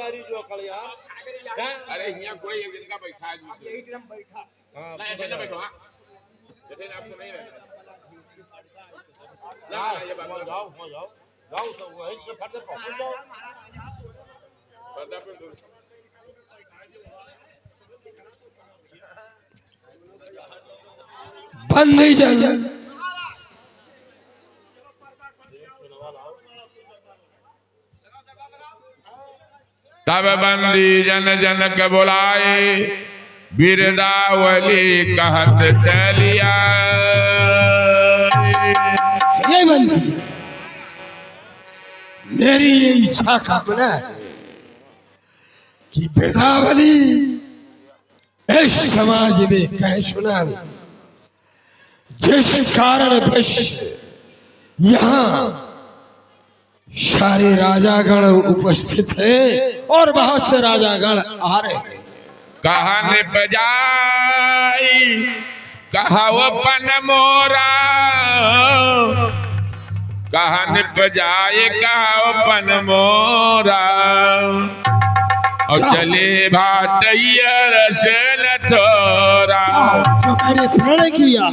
नारी जो कलिया अरे यहाँ कोई एक दिन का बैठा है यही ड्रम बैठा नहीं ऐसे ना बैठो हाँ जैसे आपको नहीं रहना जाओ जाओ तो वही से फट पहुंच जाओ पर्दा पे दूर बंदी जन तब बंदी जन जनक बुलाए बिरदावली कहत चलिया ये बंदी मेरी ये इच्छा का गुना है कि बिरदावली इस समाज में कह सुना जिस कारण वश यहाँ सारे राजागण उपस्थित है और बहुत से राजागण आ रहे हैं। कहा निपजाई कहा पन मोरा कहा निपजाए कहा पन मोरा और चले भाटैया रसन थोरा जो मैंने प्रण किया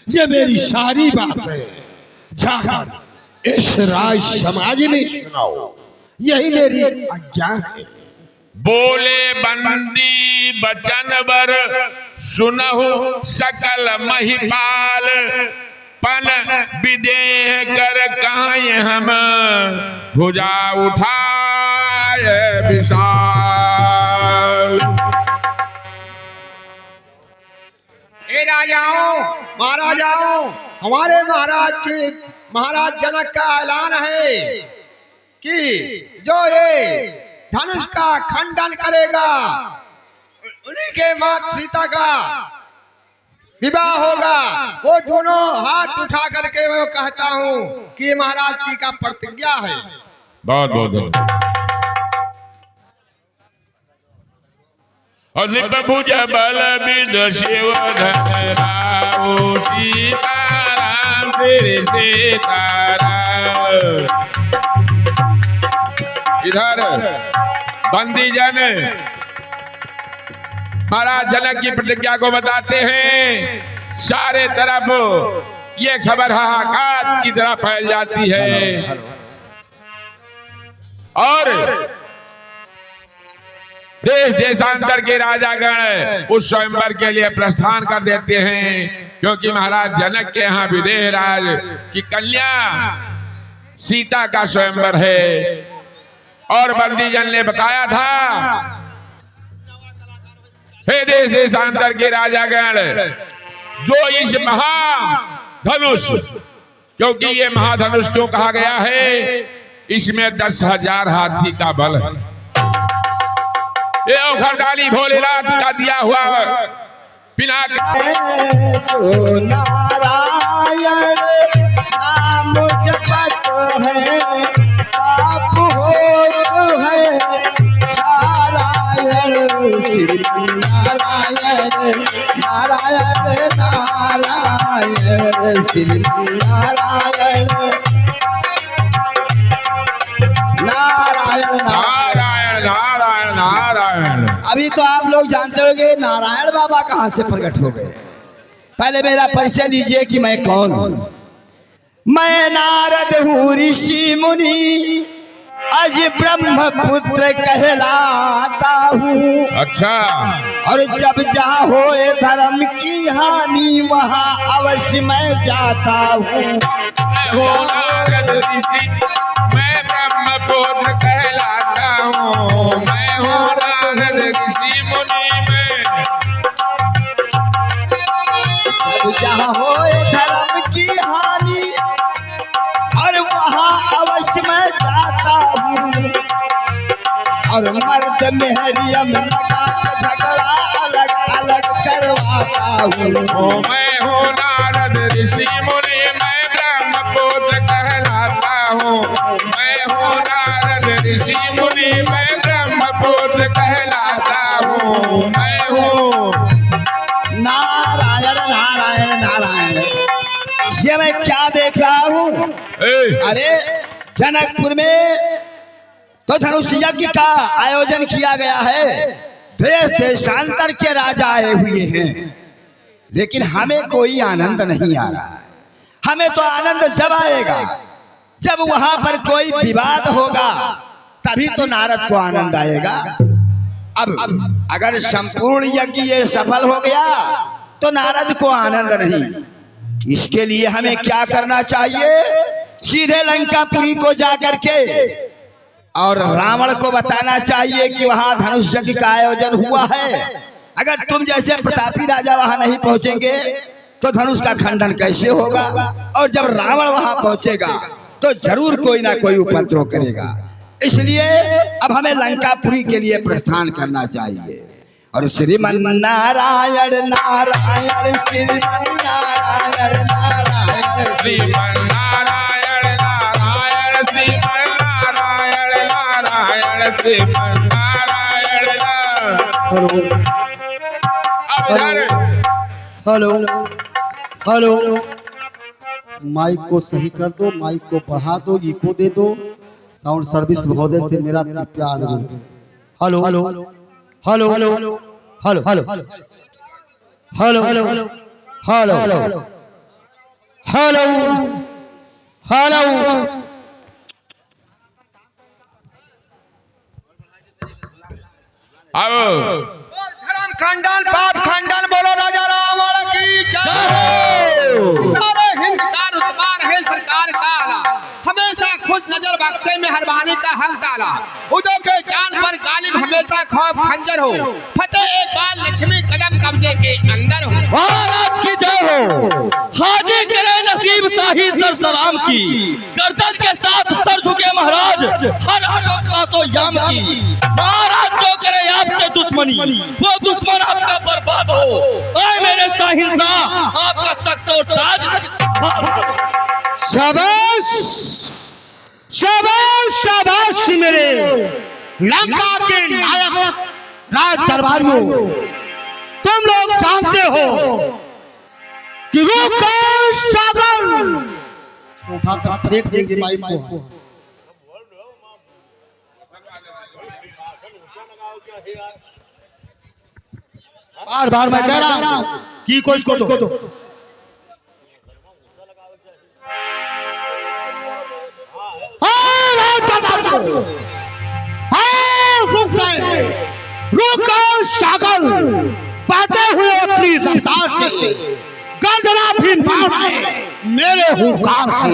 ये मेरी सारी बात है जाकर इस राज समाज में सुनाओ यही मेरी आज्ञा है। बोले बंदी बचन बर सुनहु सकल महिपाल पन विदेह कर कहां हम भुजा उठाए विशाल। ए राजाओं महाराजाओं हमारे महाराज जनक का ऐलान है कि जो ये धनुष का खंडन करेगा उन्हीं के मात सीता का विवाह होगा। वो दोनों हाथ उठा करके मैं कहता हूँ कि ये महाराज जी का प्रतिज्ञा है। बहुत बहुत और निपभुज बल विद शिव धराओ सीताराम तेरे सीताराम। इधर बंदी जन महाराज जनक की प्रतिज्ञा को बताते हैं। सारे तरफ ये खबर हाहाकार की तरह फैल जाती है और देश देशांतर के राजागण उस स्वयंवर के लिए प्रस्थान कर देते हैं क्योंकि महाराज जनक के यहाँ विदेह राज की कन्या सीता का स्वयंवर है। और बंदीजन ने बताया था हे देश देशांतर के राजागण जो इस महाधनुष क्योंकि ये महाधनुष क्यों कहा गया है इसमें 10,000 हाथी का बल है। ये खरडाली भोलेनाथ का दिया हुआ पिनाक नारायण नाम जपत है पाप होत है नारायण श्री नारायण नारायण नारायण श्री नारायण नारायण नारायण नारायण नारायण। अभी तो आप लोग जानते होंगे नारायण बाबा कहाँ से प्रकट हो गए। पहले मेरा परिचय लीजिए कि मैं कौन हूँ। मैं नारद हूँ ऋषि मुनि अज ब्रह्मपुत्र कहलाता हूँ। अच्छा और जब जहाँ होए धर्म की हानि वहाँ अवश्य मैं जाता हूँ। मैं ब्रह्मपुत्र कहलाता हूँ मैं हूँ नारद ऋषि मुनि में। जब जहाँ होए धर्म की हानि और वहाँ अवश्य मैं जाता हूँ। और मर्द मेहरियम लगा के झगड़ा अलग अलग करवाता हूँ। मैं हूँ नारद ऋषि मुनि मैं ब्रह्मपुत्र कहलाता हूँ मैं हूँ नारद ऋषि मुनि मैं ब्रह्मपुत्र कहलाता हूँ मैं हूँ नारायण नारायण नारायण। ये मैं क्या देख रहा हूँ। अरे जनकपुर में तो धनुष यज्ञ का आयोजन किया गया है। देश देशांतर के राजा आए हुए हैं, लेकिन हमें कोई आनंद नहीं आ रहा है। हमें तो आनंद जब आएगा जब वहां पर कोई विवाद होगा, तभी तो नारद को आनंद आएगा। अब अगर संपूर्ण यज्ञ ये सफल हो गया तो नारद को आनंद नहीं। इसके लिए हमें क्या करना चाहिए? सीधे लंकापुरी को जाकर के और रावण को बताना चाहिए कि वहां धनुष यज्ञ का आयोजन हुआ है। अगर तुम जैसे प्रतापी राजा वहां नहीं पहुंचेंगे तो धनुष का खंडन कैसे होगा? और जब रावण वहां पहुंचेगा तो जरूर कोई ना कोई उपद्रव करेगा। इसलिए अब हमें लंकापुरी के लिए प्रस्थान करना चाहिए। और श्रीमन्नारायण नारायण श्रीमन्नारायण नारायण श्रीमन्नारायण नारायण श्रीमन्नारायण नारायण श्रीमन्नारायण। हेलो हेलो, माइक को सही कर दो, माइक को बढ़ा दो, इको दे दो। साउंड सर्विस महोदय से मेरा कृपया अनुरोध है। Hello hello hello hello hello hello hello hello hello hello. अब धर्म खंडन पाप खंडन बोलो राजा रावण की जय। हमारे हिंद का रुतबा रहे सरकार का आला, हमेशा खुश नजर बख्शे में हरबानी का हक डाला। उदो के जान पर गालिब हमेशा खौफ खंजर हो, फतेह एक बार लक्ष्मी कदम कब्जे के अंदर हो। महाराज की जय हो। हाजिर करे नसीब शाही सर सलाम की, गर्दन के साथ सर झुके महाराज, हर आटो खासो याम की। महाराज जो करे आपसे दुश्मनी, वो दुश्मन आपका बर्बाद हो। आए मेरे साहिंसा आपका तख्त और ताज। शाबाश शाबाश शाबाश मेरे लंका के नायक राज दरबारियों, तुम लोग जानते हो कि रूह का सागर उठाकर फेंक देंगे माइक को। बार बार मैं कह रहा हूं कि कोई इसको दो। सागर पाते हुए अपनी रफ्तार से गर्जना भी मेरे हुंकार से।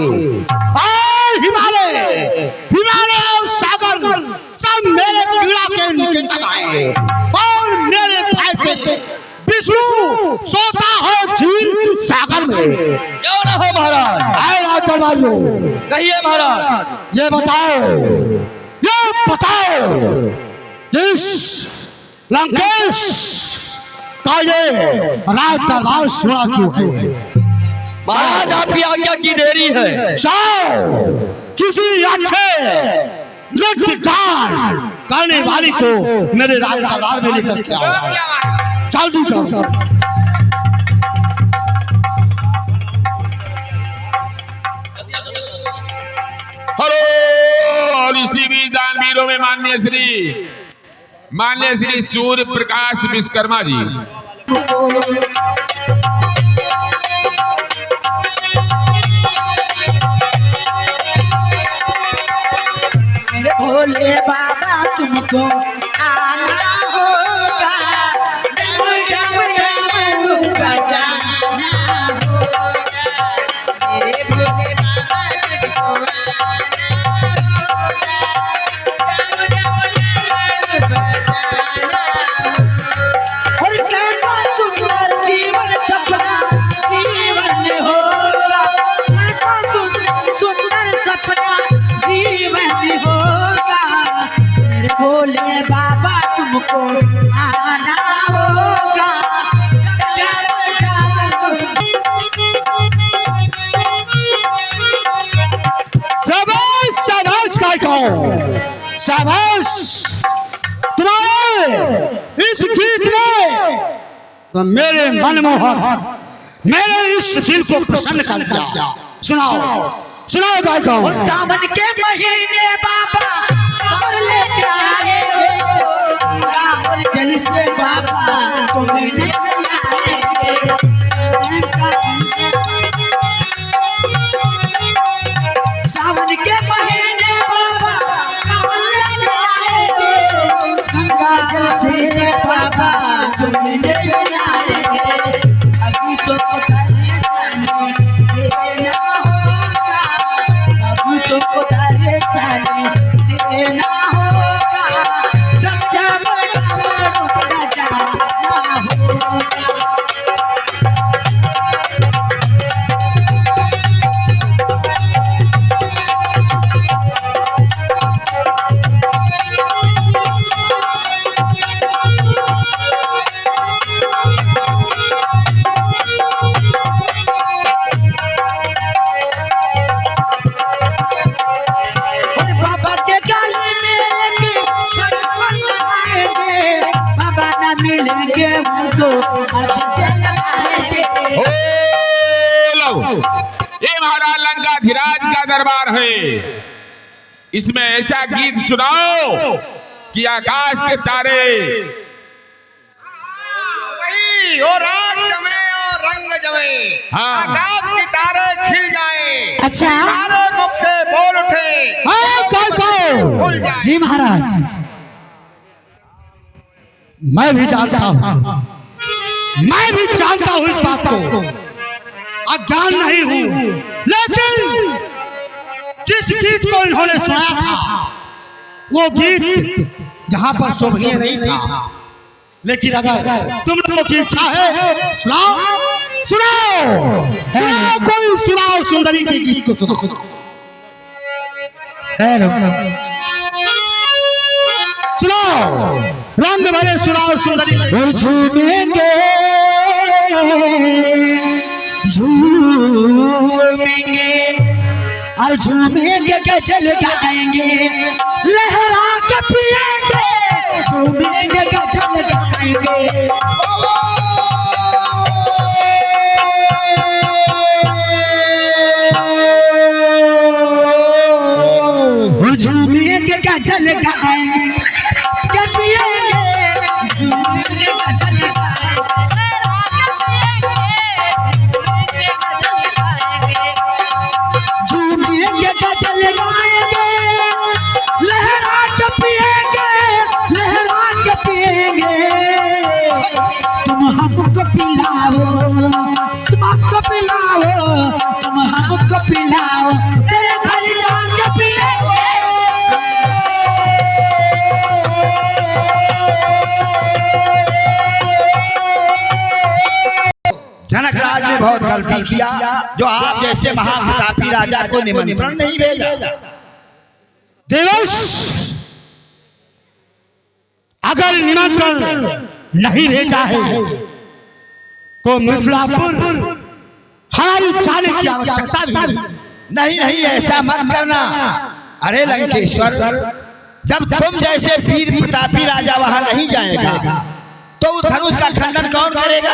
हिमालय हिमालय और सागर सब मेरे पीड़ा के नीचे तक आए, और मेरे भाई से विष्णु सोता है झील सागर में। क्यों ना हो महाराज? आए राज दरबारियों, कहिए महाराज। ये बताओ इस लंकेश का ये राज दरबार सुना क्यों है? महाराज आपकी आज्ञा की देरी है। जाओ किसी अच्छे नृत्यकार करने वाली को मेरे राज दरबार में लेकर के आओ। जल्दी करो। हेलो। और इसी बीच दानवीरों में माननीय श्री सूर्य प्रकाश विश्वकर्मा जी। मेरे भोले बाबा तुमको आना होगा, डम डम डम बजाना होगा। मेरे भोले बाबा तुझको आना होगा, डम डम डम बजाना होगा। और कैसा सुंदर जीवन सपना जीवन होगा, कैसा सुंदर सुंदर सपना जीवन होगा। मेरे भोले बाबा तुमको आना होगा। शाबाश शाबाश काय कहो, शाबाश तुम्हारे इस गीत ने तो मेरे मनमोहक मेरे इस दिल को प्रसन्न कर दिया। सुनाओ सुनाओ गायकों। सावन के महीने बाबा इसमें ऐसा गीत सुनाओ कि आकाश के तारे वही ओ रात जमे और रंग जमे, हाँ। आकाश के तारे खिल जाए, अच्छा तारे मुख से बोल उठे, खुल जाए। जी महाराज। मैं भी जानता हूँ, मैं भी जानता हूँ इस बात को, अज्ञान नहीं हूँ, लेकिन जिस गीत को इन्होंने सुनाया था वो गीत यहाँ पर शोभनीय नहीं था। लेकिन अगर तुम लोगों की इच्छा है सुनाओ, सुनाओ, सुनाओ, कोई सुनाओ सुंदरी के गीत को सुनाओ। सुनाओ, रंग भरे सुनाओ सुंदरी के। और झूमेंगे झूमेंगे और झूमेंगे गजल गाएंगे, लहरा के पिएंगे, झूमेंगे गजल गाएंगे। और झूमेंगे गजल गाएंगे, के पिएंगे, झूमेंगे गजल गाएंगे, झूमेंगे गजल गाएंगे, लहरा के पिएंगे, लहरा के पिएंगे। तुम हमको पिलाओ, तुम हमको पिलाओ, तुम हमको पिलाओ, तेरे घर जाके पिएंगे। जनक राज ने बहुत गलती किया जो आप जैसे महाप्रतापी राजा को निमंत्रण नहीं भेजा। देवश, अगर निमंत्रण नहीं भेजा है तो मिथिलापुर हमारी जाने की आवश्यकता भी नहीं। नहीं, ऐसा मत करना। अरे लंकेश्वर, जब तुम जैसे वीर प्रतापी राजा वहां नहीं जाएगा तो उस धनुष का खंडन कौन करेगा?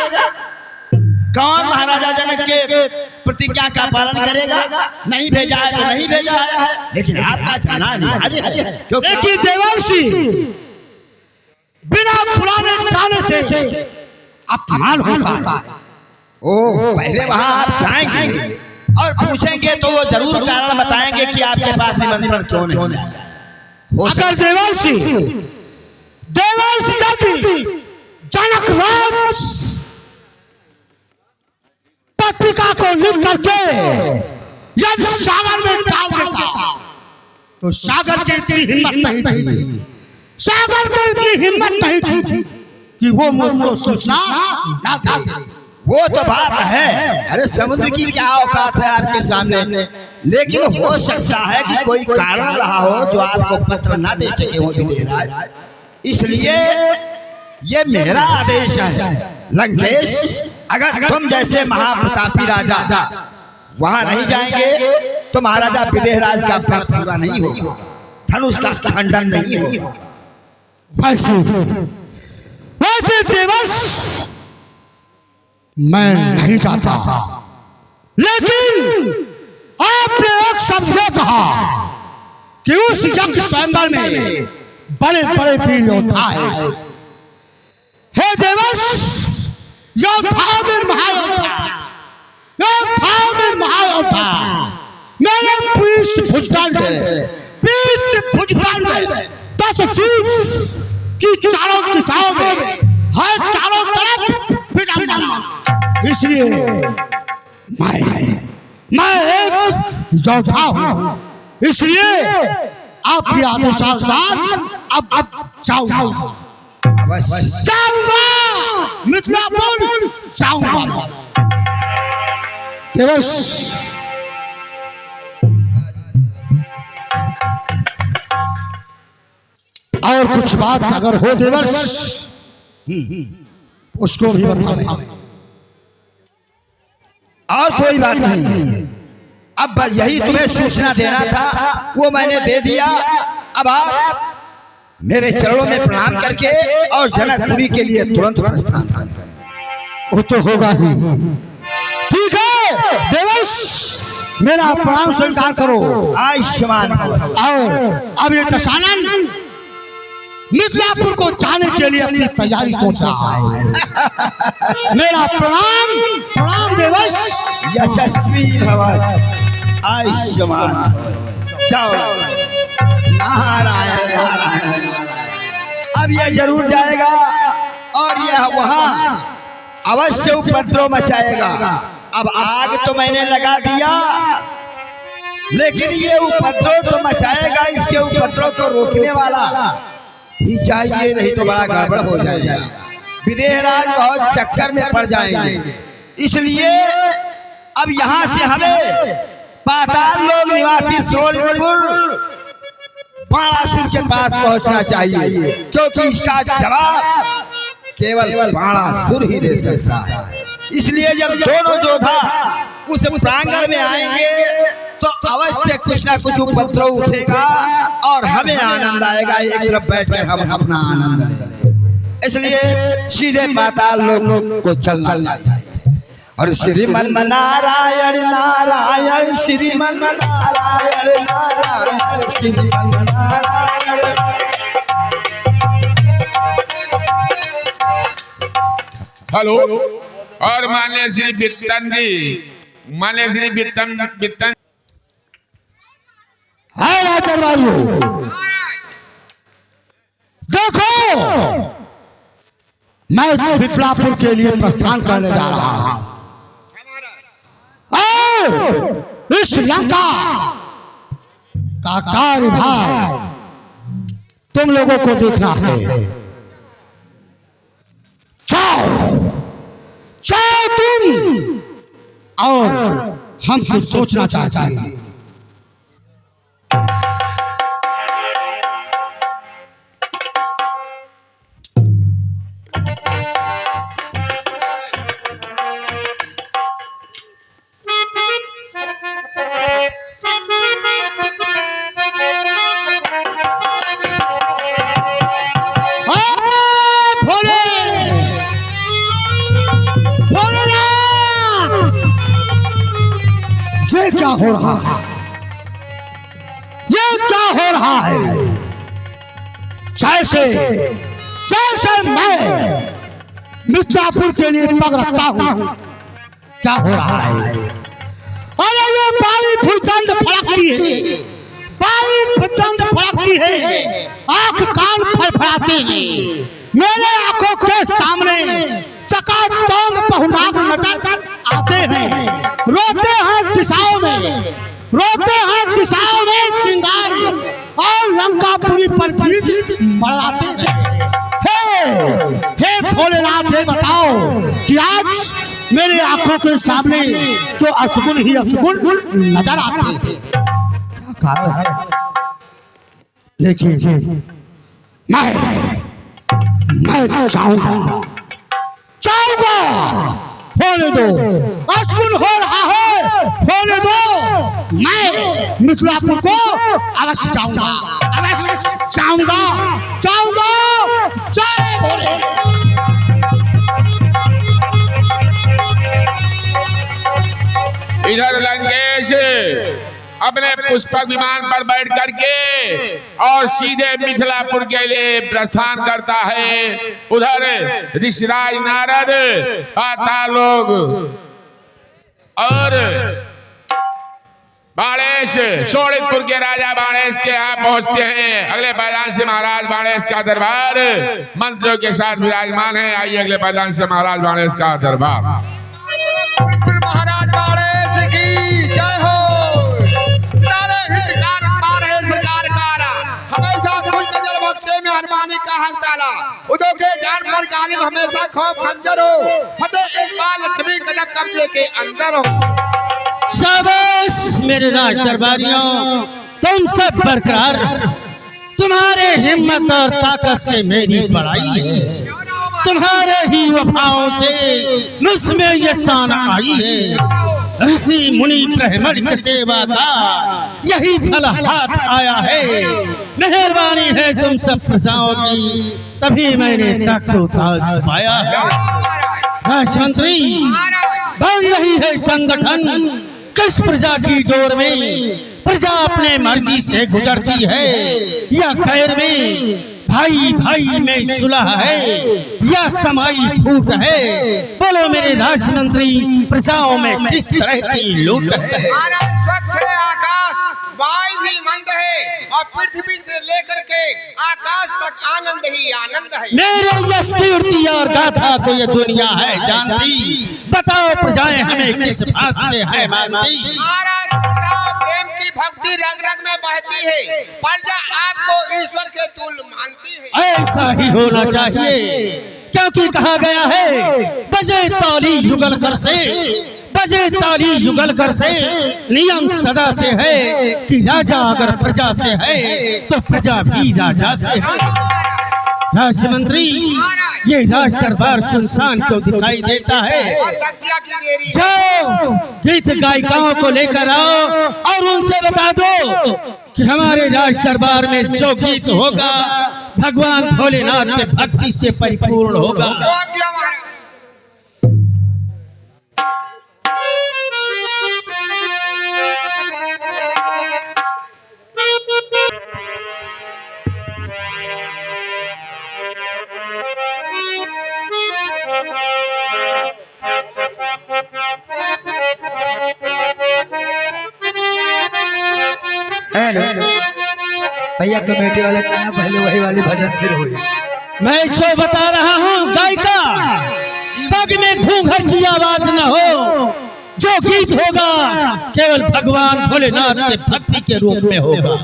कौन महाराजा जनक के प्रतिज्ञा का पालन करेगा? नहीं भेजा है तो नहीं भेजा है, लेकिन आपका जाना अनिवार्य है। क्योंकि देवर्षि, बिना पुराने जाने से अपमान होता है। ओ, पहले वहां आप जाएंगे और पूछेंगे तो वो जरूर कारण बताएंगे कि आपके पास निमंत्रण क्यों नहीं है। अगर देवर्षि जनक राज पत्रिका को लिख करके यदि सागर में डाल देता तो सागर की इतनी हिम्मत नहीं थी, सागर की इतनी हिम्मत नहीं थी कि वो मुझको सूचना ना दे। वो तो बात है, अरे समुद्र की क्या औकात है आपके सामने, लेकिन हो सकता है कि कोई कारण रहा हो जो आपको पत्र ना दे सके हो विदेहराज। इसलिए ये मेरा आदेश है लंकेश, अगर तुम जैसे महाप्रतापी राजा वहां नहीं जाएंगे तो महाराजा विदेहराज का प्रण पूरा नहीं होगा, धनुष का खंडन नहीं होगा। वैसे देवर्ष, मैं नहीं चाहता, लेकिन आपने एक शब्द कहा कि उस यज्ञ स्वयंवर में बड़े बड़े वीर योद्धा है। हे देवर्ष, योद्धा में महायोद्धा, योद्धा में महायोद्धा, मेरे पृष्ठ भुजदंड, पृष्ठ भुजदंड 10 शीश की चारों दिशाओं में है, चारों तरफ विडंबना। इसलिए मैं एक योद्धा हूँ, इसलिए आपके आदेशानुसार अब जाऊंगा, मिथिलापुर जाऊंगा। देवर्ष, और कुछ बात अगर हो देवर्ष उसको भी बताओ। और कोई बात नहीं, अब बस यही तुम्हें सूचना देना था, वो मैंने दे दिया। अब आप मेरे चरणों में प्रणाम करके और जनकपुरी के लिए तुरंत प्रस्थान करें। वो तो होगा ही। ठीक है देवर्ष, मेरा प्रणाम स्वीकार करो। आयुष्मान भव। और अब ये दशानन मिथिलापुर को जाने के लिए अपनी तैयारी सोच रहा है। मेरा प्रणाम प्रणाम देवश। यशस्वी भव। आयुष्मान भव। जाओ। नारायण नारायण। अब यह जरूर जाएगा और यह वहां अवश्य उपद्रव मचाएगा। अब आग तो मैंने लगा दिया, लेकिन ये उपद्रव तो मचाएगा। इसके उपद्रव को रोकने वाला ही चाहिए, नहीं तो बड़ा गड़बड़ हो जाएगा। विदेहराज बहुत चक्कर में पड़ जाएंगे। इसलिए अब यहाँ से हमें पाताल लोक निवासी सोलपुर बाणासुर के पास पहुंचना चाहिए, क्योंकि इसका जवाब केवल बाणासुर ही दे सकता है। इसलिए जब दोनों योद्धा उस प्रांगण में आएंगे तो अवश्य कुछ ना कुछ उपद्रव उठेगा और हमें आनंद आएगा। एक तरफ बैठकर हम अपना आनंद लेंगे। इसलिए सीधे पाताल लोक को चलना चाहिए। और श्रीमन नारायण नारायण श्रीमन नारायण नारायण श्रीमन नारायण। हेलो। और मान्य श्री बित्तन जी, मान्य श्री बित्तन है राजदरबारियों, देखो मैं मिथिलापुर के लिए प्रस्थान करने जा रहा हूं। और इस लंका का कार्यभार तुम लोगों को देखना है। जाओ जाओ तुम, और हम कुछ सोचना चाहते हैं। ये क्या हो रहा है? ये क्या हो रहा है? जैसे जैसे मैं मिथिलापुर के लिए पग रखता हूं, क्या हो रहा है? अरे ये बाई फुटंड फड़कती है, बाई फुटंड फड़कती है, आंख कान फड़फड़ाते हैं। मेरे आंखों के सामने चकाचौंध पहुनाग नजर आते हैं। रोते हैं दिशाओं में, रोते हैं दिशाओं में श्रृंगार, और लंकापुरी पर गीत मड़ाते हैं। हे भोलेनाथ, हे बताओ कि आज मेरे आंखों के सामने तो असगुन ही असगुन नजर आते हैं। क्या कारण है? लेकिन मैं चाहूंगा होने दो। असगुन हो रहा है, होने दो। मैं मिथिलापुर को अवश्य जाऊंगा, अवश्य जाऊंगा, जाऊंगा। जय भोले। इधर लंकेश अपने पुष्पक विमान पर बैठ करके और सीधे मिथिलापुर के लिए प्रस्थान करता है। उधर ऋषिराज नारद, पाताल लोक और बाणेश, शोणितपुर के राजा बाणेश के यहाँ पहुंचते हैं। अगले पायदान से महाराज बाणेश का दरबार मंत्रियों के साथ विराजमान है। आइए अगले पायदान से महाराज बाणेश का दरबार। महाराज बाणेश की जय हो। हमेशा खुश नजर बख्शे में हरमानी का हक ताला। उदो के जान पर गालिब हमेशा खौफ खंजर हो। फतेह एक बार लक्ष्मी कदम कब्जे के अंदर हो। शाबाश मेरे राज दरबारियों, तुम सब बरकरार। तुम्हारे हिम्मत और ताकत से मेरी बड़ाई है। तुम्हारे ही वफाओं से मुझमें ये शान आई है। ऋषि मुनि ब्राह्मण की सेवा का यही फल हाथ आया है। मेहरबानी है तुम सब प्रजाओं की, तभी मैंने तख्त ताज पाया है। राजमंत्री, बन रही है संगठन, किस प्रजा की डोर में प्रजा अपने मर्जी से गुजरती है, या खैर में भाई भाई में सुलह है, या समाई फूट है। बोलो मेरे राज्य मंत्री, प्रजाओं में किस तरह की लूट है? महाराज स्वच्छ है आकाश, वायु भी मंद है, और पृथ्वी से लेकर के आकाश तक आनंद ही आनंद है। मेरे यश कीर्ति और गाथा को ये दुनिया है जानती। बताओ प्रजाएं हमें किस बात से है मानती? महाराज श्रद्धा प्रेम की भक्ति रग रग में बहती है, प्रजा आपको ईश्वर के तुल्य मानती है। ऐसा ही होना चाहिए, क्योंकि कहा गया है बजे ताली युगल कर से, बजे ताली युगल कर से। नियम सदा से है कि राजा अगर प्रजा से है तो प्रजा भी राजा से है। राज्य मंत्री, ये राज दरबार सुनसान क्यों दिखाई देता है? असत्या की देरी। जाओ गीत गायिकाओं को लेकर आओ और उनसे बता दो कि हमारे राज दरबार में जो गीत होगा भगवान भोलेनाथ के भक्ति से परिपूर्ण होगा। योग्य महाराज। हेलो भैया, कमेटी वाले कहाँ पहले वही वाली भजन फिर हुई। मैं जो बता रहा हूँ गायिका, पग में घूंघट की आवाज न हो। जो गीत होगा केवल भगवान भोलेनाथ के भक्ति के रूप में होगा।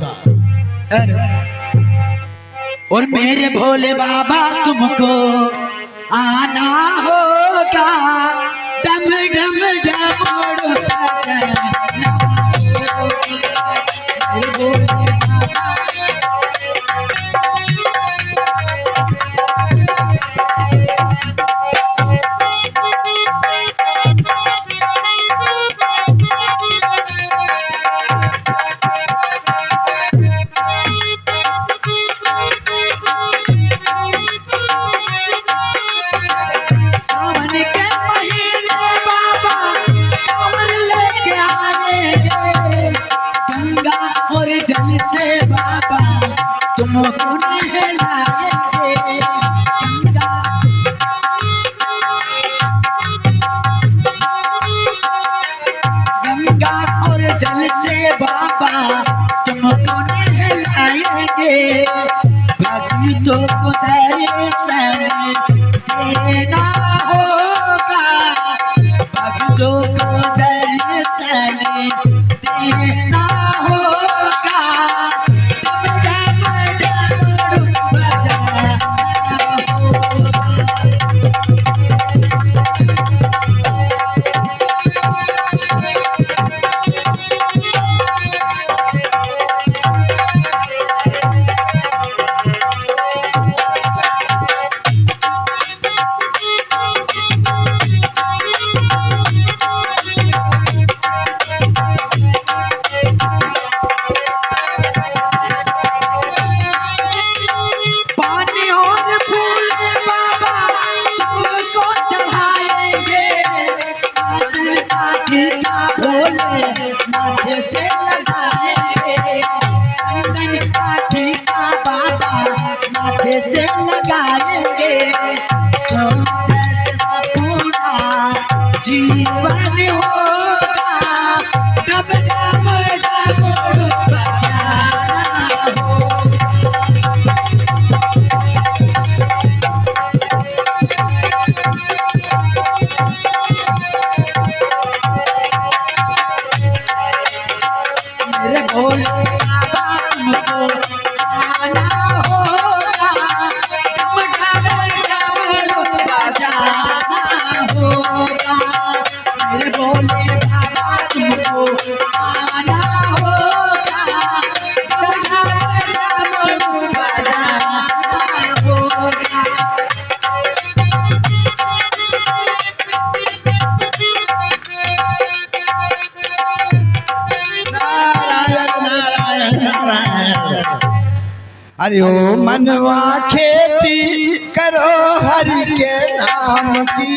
और मेरे भोले बाबा तुमको आना होगा, डम डम डम बजाना होगा। मेरे भोले बाबा सावन के महीने बाबा कमर लेके आएंगे, गंगा और जल से बाबा तुमको नहलाएंगे। गंगा और जल से बाबा तुमको नहलाएंगे। भक्तों को दर्शन देना होगा, भक्तों को दर्शन देना होगा। डम डम डम बजाना होगा। पानी और फूल बाबा तुमको चढ़ाएंगे, माथे का भोले माथे से लगाएंगे। चंदन का टीका बाबा माथे से लगाएंगे। सुंदर से पूरा जीवन होगा, डम डम डम बजाना होगा। मेरे भोले बाबा तुमको आना होगा, डम डम डम बजाना होगा। मेरे भोले बाबा तुमको आना होगा, डम डम डम बजाना होगा। नारायण नारायण। अरे ओ मनवा खेती करो हरि के नाम की,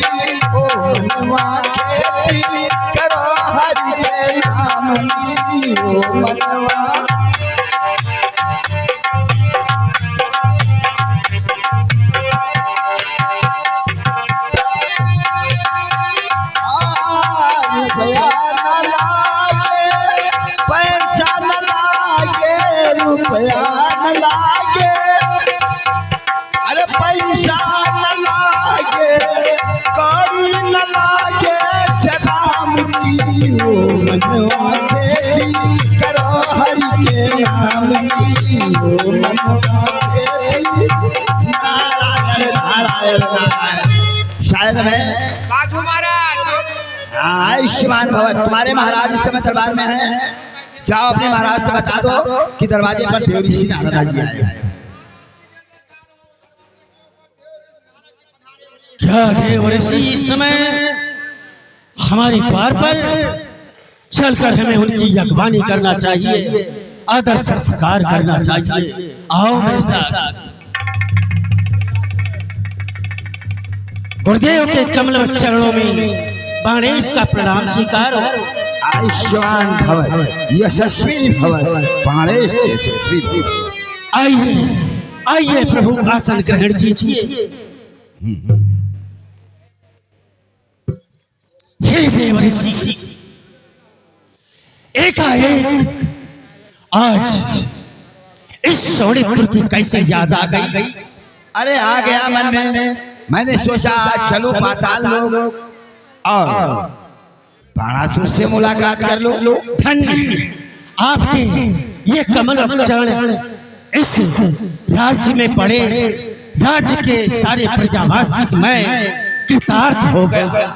ओ मनवा खेती खेती करो हरि के नाम की ओ मनवा। रुपया न लागे, पैसा न लागे, रुपया न लागे, अरे पैसा न लागे, कौड़ी न लागे, राम की ओ मनवा खेती करो हरि के नाम की ओ मनवा खेती। नारायण नारायण नारायण। शायद मैं बाजू महाराज आयुष्मान भवन, तुम्हारे महाराज इस समय दरबार में हैं। जाओ अपने महाराज से बता दो कि दरवाजे पर देव ऋषि नारद जी आए हैं। क्या देव ऋषि इस समय हमारे द्वार पर चलकर हमें उनकी अगवानी करना चाहिए, आदर सत्कार करना चाहिए। आओ मेरे साथ। गुरुदेव के कमल चरणों में गणेश का प्रणाम स्वीकार हो। आयुष्मान भवन, यशस्वी भवन, गणेश यशस्वी भवन। आइए आइए प्रभु, आसन ग्रहण कीजिए। हे देव ऋषि, एकाएक आज इस सोनेपुर की कैसे याद आ गई? अरे आ गया मन में। मैंने सोचा आज चलो पाताल लोग और बाणासुर से मुलाकात कर लो। धन्य आपके ये कमल चरण इस राज्य में पड़े, राज्य के सारे प्रजावासी मैं कृतार्थ हो गया।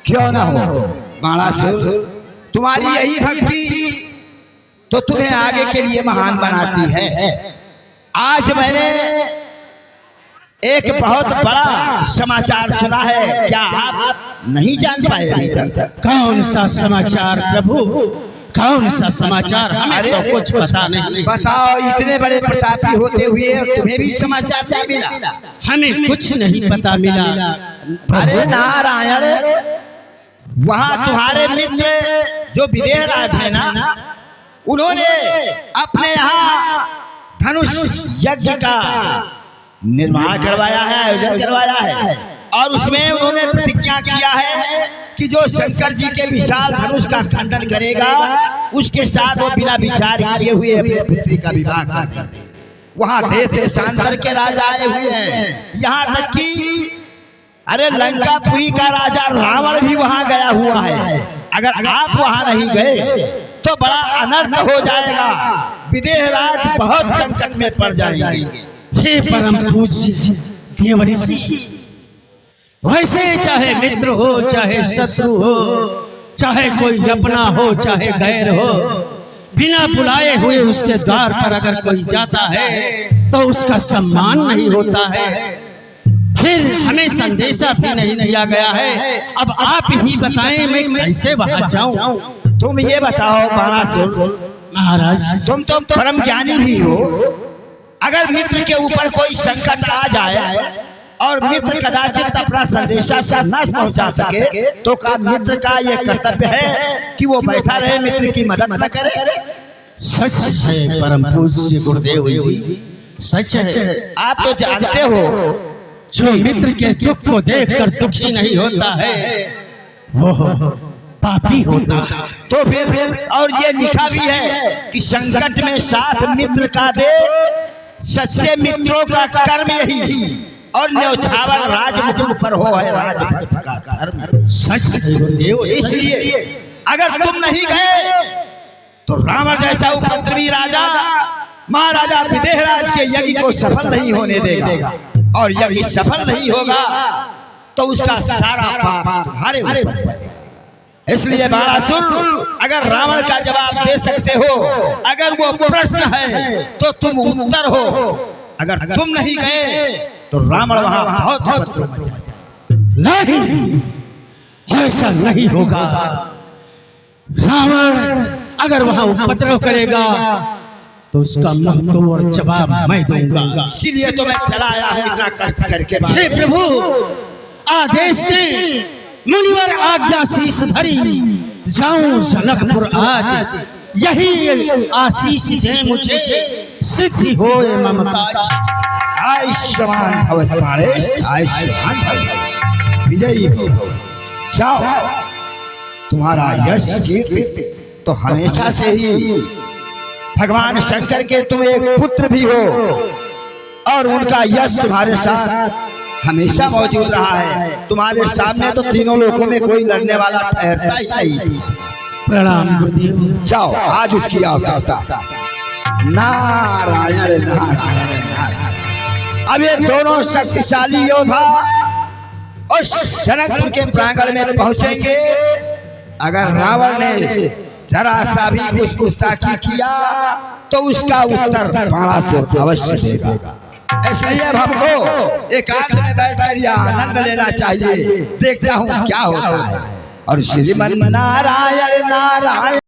क्यों ना हो बाणासुर, तुम्हारी यही भक्ति तो तुम्हें आगे के लिए महान बनाती है। आज मैंने एक बहुत बड़ा समाचार सुना है, क्या आप नहीं जान पाए अभी तक? कौन सा समाचार प्रभु, कौन सा समाचार? हमें तो कुछ पता नहीं। बताओ, इतने बड़े प्रतापी होते हुए तुम्हें भी समाचार नहीं मिला? हमें कुछ नहीं पता मिला। अरे नारायण, वहाँ तुम्हारे मित्र जो विदेह राज है ना, उन्होंने अपने यहाँ धनुष यज्ञ का निर्माण करवाया है, आयोजन करवाया है, और उसमें उन्होंने प्रतिज्ञा किया है कि जो शंकर जी के विशाल धनुष का खंडन करेगा उसके साथ वो बिना विचार किए हुए अपने पुत्री का विवाह कर देंगे। वहाँ देशांतर के राजा आए हुए हैं, यहाँ तक कि अरे लंकापुरी का राजा रावण भी वहाँ गया हुआ है। अगर आप वहाँ नहीं गए तो बड़ा अनर्थ हो जाएगा, विदेह राज बहुत संकट में पड़ जाएंगे। हे परम पूज्य देव ऋषि, वैसे चाहे मित्र हो, चाहे शत्रु हो, चाहे कोई अपना हो, चाहे गैर हो, बिना बुलाए हुए उसके द्वार पर अगर कोई जाता है तो उसका सम्मान नहीं होता है। फिर हमें संदेशा भी नहीं दिया गया है। अब आप ही बताएं मैं कैसे वहां जाऊं? तुम ये बताओ बाणासुर महाराज, तुम तो परम ज्ञानी भी हो। अगर मित्र के ऊपर कोई संकट आ जाए और मित्र कदाचित अपना संदेशा न पहुंचा सके तो का मित्र का ये कर्तव्य है कि वो बैठा रहे, मित्र की मदद न करे? सच है परम पूज्य गुरुदेव जी, सच है। आप तो जानते हो जो मित्र के दुख को देखकर दुखी नहीं होता है वो पापी होता है। तो फिर और ये लिखा भी है कि संकट में साथ मित्र का दे, सच्चे मित्रों का कर्म यही, और न्यौछावर राजमुकुट पर हो है राजभक्त का धर्म। सच है गुरुदेव। इसलिए अगर तुम नहीं गए तो रावण जैसा उपद्रवी राजा महाराजा विदेहराज के यज्ञ को सफल नहीं होने देगा, और यज्ञ सफल नहीं होगा तो उसका सारा पाप तुम्हारे ऊपर पड़ेगा। इसलिए बाणासुर, अगर रावण का जवाब दे सकते हो, अगर वो प्रश्न है तो तुम उत्तर हो। अगर तुम नहीं गए तो रावण वहां बहुत उपद्रव मचाएगा। नहीं, ऐसा नहीं होगा। रावण अगर वहां उपद्रव करेगा तो उसका मुंह तोड़ जवाब मैं दूंगा। इसीलिए तो मैं चला आया हूं इतना कष्ट करके। हे प्रभु, आदेश दें मुनिवर आज्ञा शीश धरी जाऊं जनकपुर आज, यही आशीष दे मुझे सिद्धि होए ममताज। आयुष्मान भवत पारेश, आयुष्मान भव, विजयी भव। जाओ, तुम्हारा यश कीर्ति तो हमेशा से ही भगवान शंकर के तुम एक पुत्र भी हो, और उनका यश तुम्हारे साथ हमेशा मौजूद रहा है। तुम्हारे सामने तो तीनों लोकों में कोई लड़ने वाला ठहरता ही नहीं। प्रणाम गुरुदेव। जाओ, आज उसकी आवश्यकता। नारायण नारायण नारायण। अब ये दोनों शक्तिशाली योद्धा उस जनकपुर के प्रांगण में पहुंचेंगे। अगर रावण ने जरा सा भी कुछ गुस्ताखी किया तो उसका उत्तर बाणासुर अवश्य देगा। इसलिए अब हमको एकांत में बैठकर यह आनंद लेना चाहिए। देखता हूँ क्या होता है। और श्रीमन नारायण नारायण।